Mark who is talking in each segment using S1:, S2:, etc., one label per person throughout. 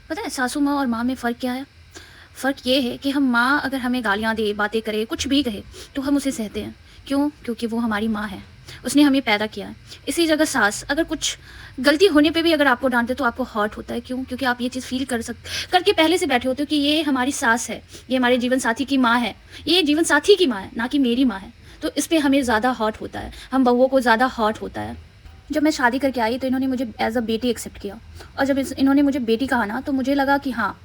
S1: पता है सासू माँ और माँ में फ़र्क क्या है? फ़र्क ये है कि हम माँ अगर हमें गालियाँ दे, बातें करे, कुछ भी कहे, तो हम उसे सहते हैं। क्यों? क्योंकि वो हमारी माँ है, उसने हमें पैदा किया है। इसी जगह सास अगर कुछ गलती होने पे भी अगर आपको डाँट दे तो आपको हर्ट होता है। क्यों? क्योंकि आप ये चीज़ फ़ील करके पहले से बैठे होते हो कि ये हमारी सास है, ये हमारे जीवन साथी की माँ है, ये जीवन साथी की माँ है, ना कि मेरी माँ है। तो इस पे हमें ज़्यादा हर्ट होता है, हम बहुओं को ज़्यादा हर्ट होता है। जब मैं शादी करके आई तो इन्होंने मुझे एज़ अ बेटी एक्सेप्ट किया, और जब इन्होंने मुझे बेटी कहा ना, तो मुझे लगा कि हाँ,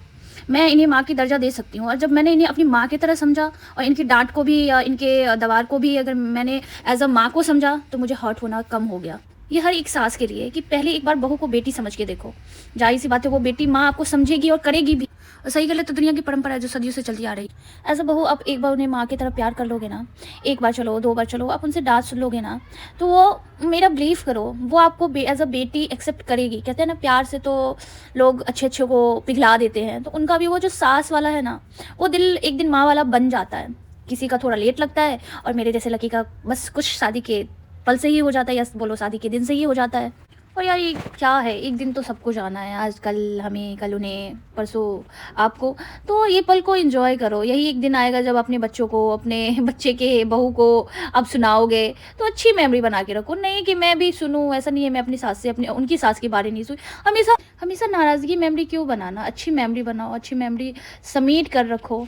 S1: मैं इन्हें माँ की दर्जा दे सकती हूँ। और जब मैंने इन्हें अपनी माँ की तरह समझा और इनकी डाँट को भी या इनके दबार को भी अगर मैंने एज़ अ माँ को समझा, तो मुझे हर्ट होना कम हो गया। ये हर एक सास के लिए है कि पहले एक बार बहू को बेटी समझ के देखो। ज़ाहिर-सी बात है वो बेटी माँ आपको समझेगी और करेगी भी। और सही गलत तो दुनिया की परंपरा है जो सदियों से चलती आ रही है। एज़ अ बहू आप एक बार उन्हें माँ की तरह प्यार कर लोगे ना, एक बार चलो, 2 बार चलो, आप उनसे डाँट सुन लोगे ना, तो वो मेरा बिलीव करो, वो आपको एज़ अ बेटी एक्सेप्ट करेगी। कहते हैं ना प्यार से तो लोग अच्छे-अच्छे को पिघला देते हैं, तो उनका भी वो जो सास वाला है ना, वो दिल एक दिन माँ वाला बन जाता है। किसी का थोड़ा लेट लगता है और मेरे जैसे लकी का बस कुछ शादी के पल से ही हो जाता है, या बोलो शादी के दिन से ही हो जाता है। और यार ये क्या है, एक दिन तो सबको जाना है, आज कल हमें, कल उन्हें, परसों आपको। तो ये पल को एन्जॉय करो, यही एक दिन आएगा जब अपने बच्चों को, अपने बच्चे के बहू को आप सुनाओगे, तो अच्छी मेमोरी बना के रखो। नहीं कि मैं भी सुनूँ, ऐसा नहीं है मैं अपनी सास से अपनी उनकी सास के बारे नहीं सुनी। हमेशा हमेशा नाराज़गी मेमोरी क्यों बनाना, अच्छी मेमोरी बनाओ, अच्छी मेमोरी समेट कर रखो।